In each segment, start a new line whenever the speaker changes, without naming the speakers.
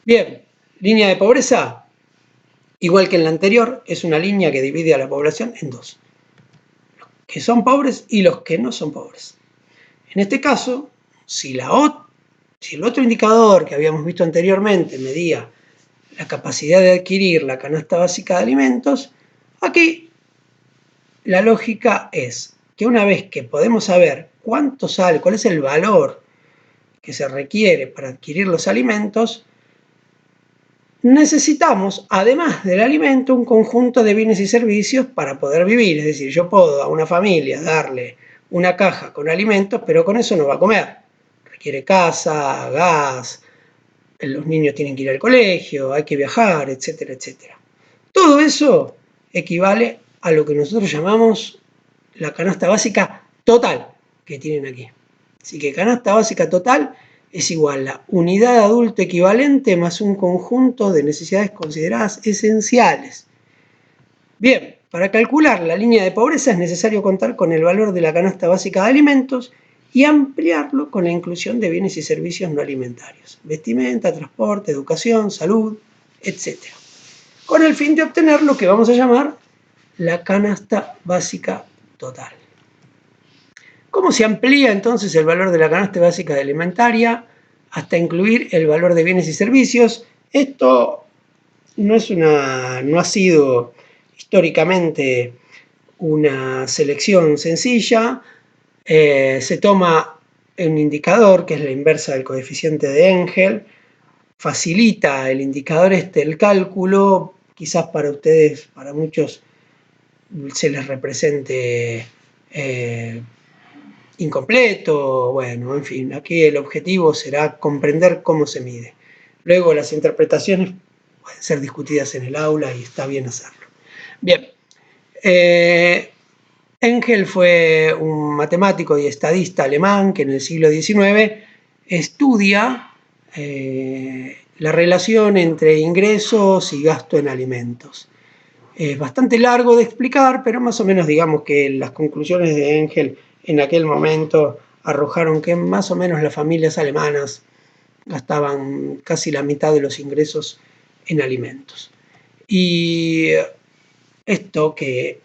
Bien, línea de pobreza, igual que en la anterior, es una línea que divide a la población en dos. Los que son pobres y los que no son pobres. En este caso, si el otro indicador que habíamos visto anteriormente medía la capacidad de adquirir la canasta básica de alimentos, aquí la lógica es que una vez que podemos saber cuánto sale, cuál es el valor que se requiere para adquirir los alimentos, necesitamos, además del alimento, un conjunto de bienes y servicios para poder vivir. Es decir, yo puedo a una familia darle una caja con alimentos, pero con eso no va a comer. Requiere casa, gas, los niños tienen que ir al colegio, hay que viajar, etcétera, etcétera. Todo eso equivale a lo que nosotros llamamos la canasta básica total que tienen aquí. Así que canasta básica total es igual a la unidad de adulto equivalente más un conjunto de necesidades consideradas esenciales. Bien, para calcular la línea de pobreza es necesario contar con el valor de la canasta básica de alimentos y ampliarlo con la inclusión de bienes y servicios no alimentarios, vestimenta, transporte, educación, salud, etc. Con el fin de obtener lo que vamos a llamar la canasta básica total. ¿Cómo se amplía entonces el valor de la canasta básica alimentaria hasta incluir el valor de bienes y servicios? Esto no ha sido históricamente una selección sencilla. Se toma un indicador que es la inversa del coeficiente de Engel, facilita el indicador el cálculo, quizás para ustedes, para muchos, se les represente incompleto, bueno, en fin, aquí el objetivo será comprender cómo se mide. Luego las interpretaciones pueden ser discutidas en el aula y está bien hacerlo. Bien, Engel fue un matemático y estadista alemán que en el siglo XIX estudia la relación entre ingresos y gasto en alimentos. Es bastante largo de explicar, pero más o menos digamos que las conclusiones de Engel en aquel momento arrojaron que más o menos las familias alemanas gastaban casi la mitad de los ingresos en alimentos. Y esto, que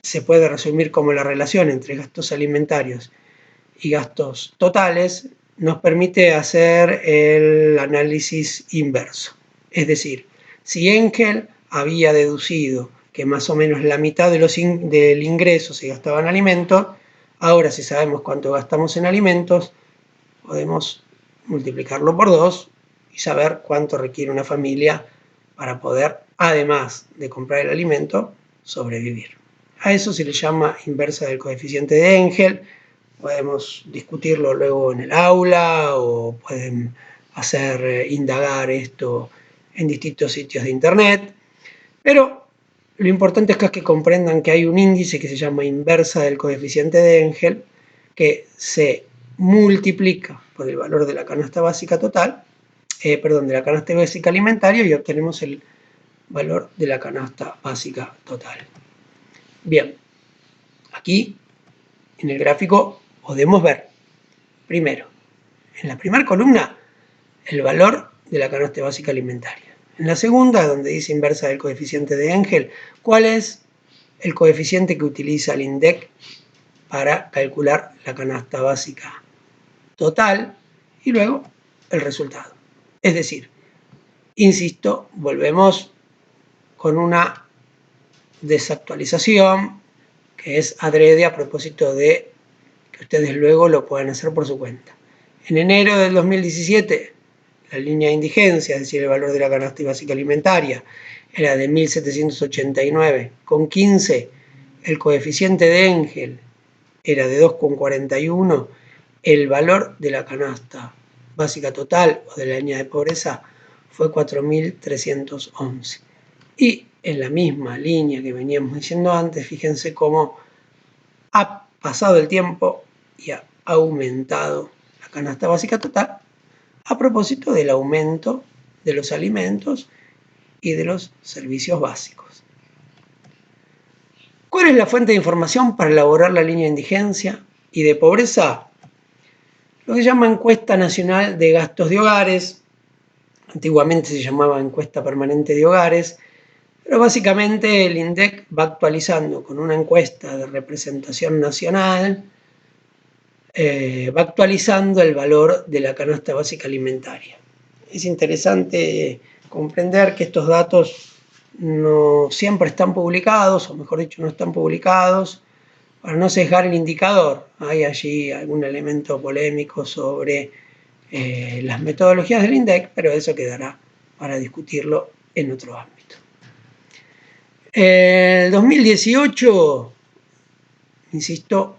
se puede resumir como la relación entre gastos alimentarios y gastos totales, nos permite hacer el análisis inverso. Es decir, si Engel había deducido que más o menos la mitad del ingreso se gastaba en alimentos, ahora si sabemos cuánto gastamos en alimentos, podemos multiplicarlo por 2 y saber cuánto requiere una familia para poder, además de comprar el alimento, sobrevivir. A eso se le llama inversa del coeficiente de Engel. Podemos discutirlo luego en el aula o pueden indagar esto en distintos sitios de internet. Pero lo importante es que comprendan que hay un índice que se llama inversa del coeficiente de Engel que se multiplica por el valor de la canasta básica total, de la canasta básica alimentaria, y obtenemos el valor de la canasta básica total. Bien, aquí en el gráfico podemos ver, primero, en la primera columna, el valor de la canasta básica alimentaria. En la segunda, donde dice inversa del coeficiente de Engel, cuál es el coeficiente que utiliza el INDEC para calcular la canasta básica total, y luego el resultado. Es decir, insisto, volvemos con una desactualización que es adrede a propósito de que ustedes luego lo puedan hacer por su cuenta. En enero del 2017, la línea de indigencia, es decir, el valor de la canasta básica alimentaria, era de 1.789,15, el coeficiente de Engel era de 2,41, el valor de la canasta básica total o de la línea de pobreza fue 4.311. Y en la misma línea que veníamos diciendo antes, fíjense cómo ha pasado el tiempo y ha aumentado la canasta básica total a propósito del aumento de los alimentos y de los servicios básicos. ¿Cuál es la fuente de información para elaborar la línea de indigencia y de pobreza? Lo que se llama Encuesta Nacional de Gastos de Hogares, Antiguamente se llamaba encuesta permanente de hogares, pero básicamente el INDEC va actualizando con una encuesta de representación nacional, va actualizando el valor de la canasta básica alimentaria. Es interesante comprender que estos datos no siempre están publicados, o mejor dicho, no están publicados, para no sesgar el indicador. Hay allí algún elemento polémico sobre las metodologías del INDEC, pero eso quedará para discutirlo en otro ámbito. El 2018, insisto,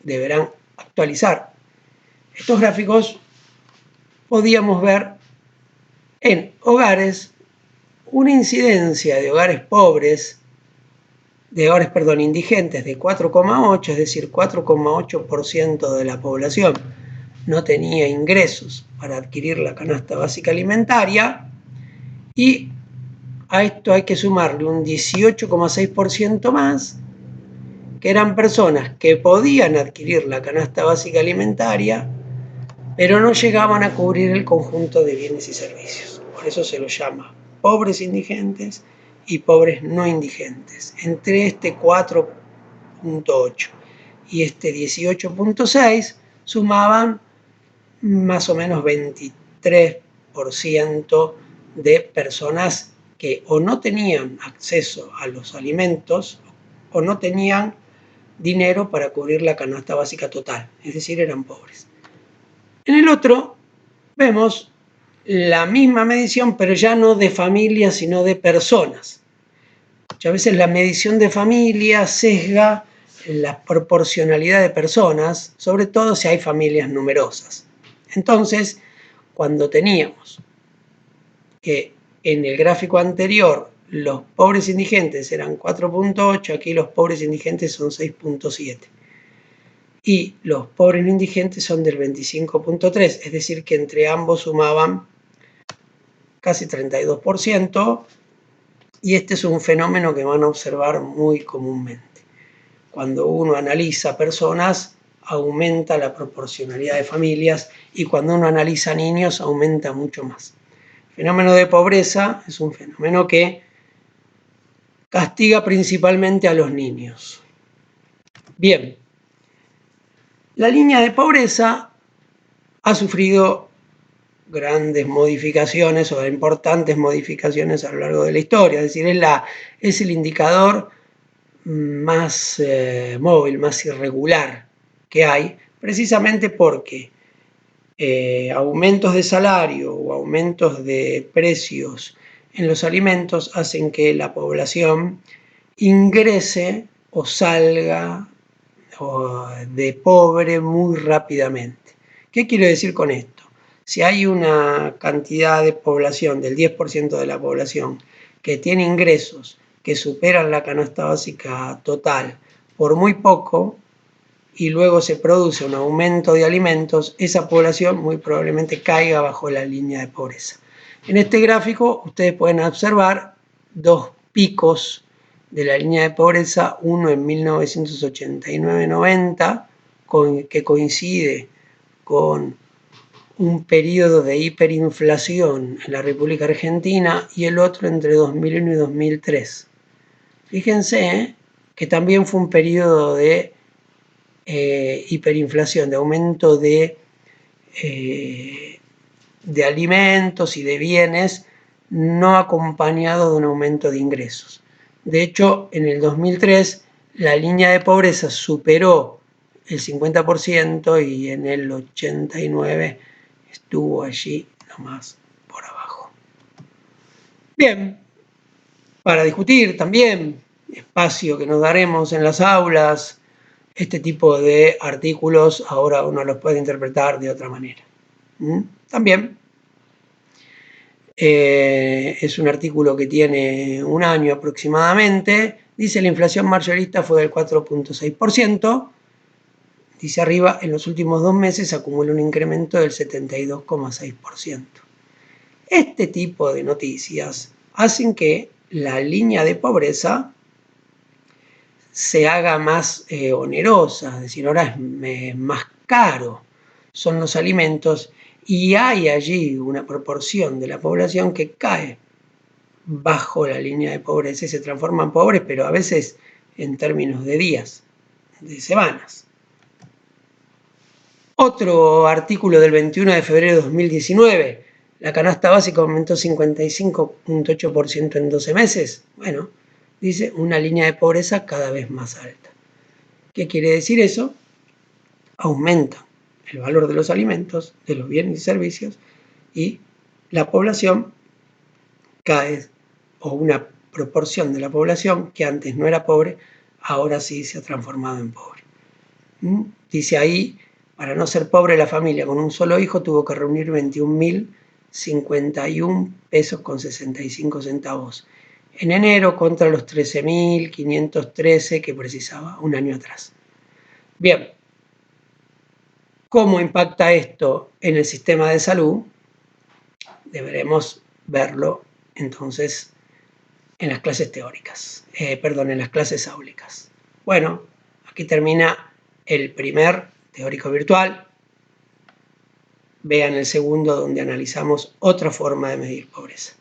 deberán actualizar estos gráficos. Podíamos ver en hogares una incidencia de hogares pobres, indigentes de 4,8, es decir, 4,8% de la población no tenía ingresos para adquirir la canasta básica alimentaria, y a esto hay que sumarle un 18,6% más, que eran personas que podían adquirir la canasta básica alimentaria, pero no llegaban a cubrir el conjunto de bienes y servicios. Por eso se los llama pobres indigentes y pobres no indigentes. Entre este 4,8 y este 18,6 sumaban más o menos 23% de personas que o no tenían acceso a los alimentos o no tenían dinero para cubrir la canasta básica total, es decir, eran pobres. En el otro vemos la misma medición, pero ya no de familias, sino de personas. Muchas veces la medición de familia sesga la proporcionalidad de personas, sobre todo si hay familias numerosas. Entonces, cuando teníamos que en el gráfico anterior los pobres indigentes eran 4,8, aquí los pobres indigentes son 6,7. Y los pobres no indigentes son del 25,3, es decir, que entre ambos sumaban casi 32%, y este es un fenómeno que van a observar muy comúnmente. Cuando uno analiza personas, aumenta la proporcionalidad de familias, y cuando uno analiza niños, aumenta mucho más. El fenómeno de pobreza es un fenómeno que castiga principalmente a los niños. Bien, la línea de pobreza ha sufrido grandes modificaciones o importantes modificaciones a lo largo de la historia, es decir, es el indicador más móvil, más irregular que hay, precisamente porque aumentos de salario o aumentos de precios en los alimentos hacen que la población ingrese o salga de pobre muy rápidamente. ¿Qué quiero decir con esto? Si hay una cantidad de población, del 10% de la población, que tiene ingresos que superan la canasta básica total por muy poco, y luego se produce un aumento de alimentos, esa población muy probablemente caiga bajo la línea de pobreza. En este gráfico ustedes pueden observar dos picos de la línea de pobreza, uno en 1989-90, que coincide con un periodo de hiperinflación en la República Argentina, y el otro entre 2001 y 2003. Fíjense que también fue un periodo de hiperinflación, de aumento de alimentos y de bienes, no acompañado de un aumento de ingresos. De hecho, en el 2003 la línea de pobreza superó el 50%, y en el 89 estuvo allí nomás por abajo. Bien, para discutir también, espacio que nos daremos en las aulas, este tipo de artículos ahora uno los puede interpretar de otra manera. También es un artículo que tiene un año aproximadamente. Dice: la inflación mayorista fue del 4,6%. Dice arriba: en los últimos 2 meses acumula un incremento del 72,6%. Este tipo de noticias hacen que la línea de pobreza se haga más onerosa, es decir, ahora es más caro son los alimentos, y hay allí una proporción de la población que cae bajo la línea de pobreza y se transforman pobres, pero a veces en términos de días, de semanas. Otro artículo del 21 de febrero de 2019, la canasta básica aumentó 55,8% en 12 meses. Bueno, dice una línea de pobreza cada vez más alta. ¿Qué quiere decir eso? Aumenta el valor de los alimentos, de los bienes y servicios, y la población cae, o una proporción de la población que antes no era pobre, ahora sí se ha transformado en pobre. Dice ahí, para no ser pobre la familia con un solo hijo tuvo que reunir 21.051 pesos con 65 centavos en enero contra los 13.513 que precisaba un año atrás. Bien, ¿cómo impacta esto en el sistema de salud? Deberemos verlo entonces en las clases teóricas, en las clases áulicas. Bueno, aquí termina el primer teórico virtual. Vean el segundo donde analizamos otra forma de medir pobreza.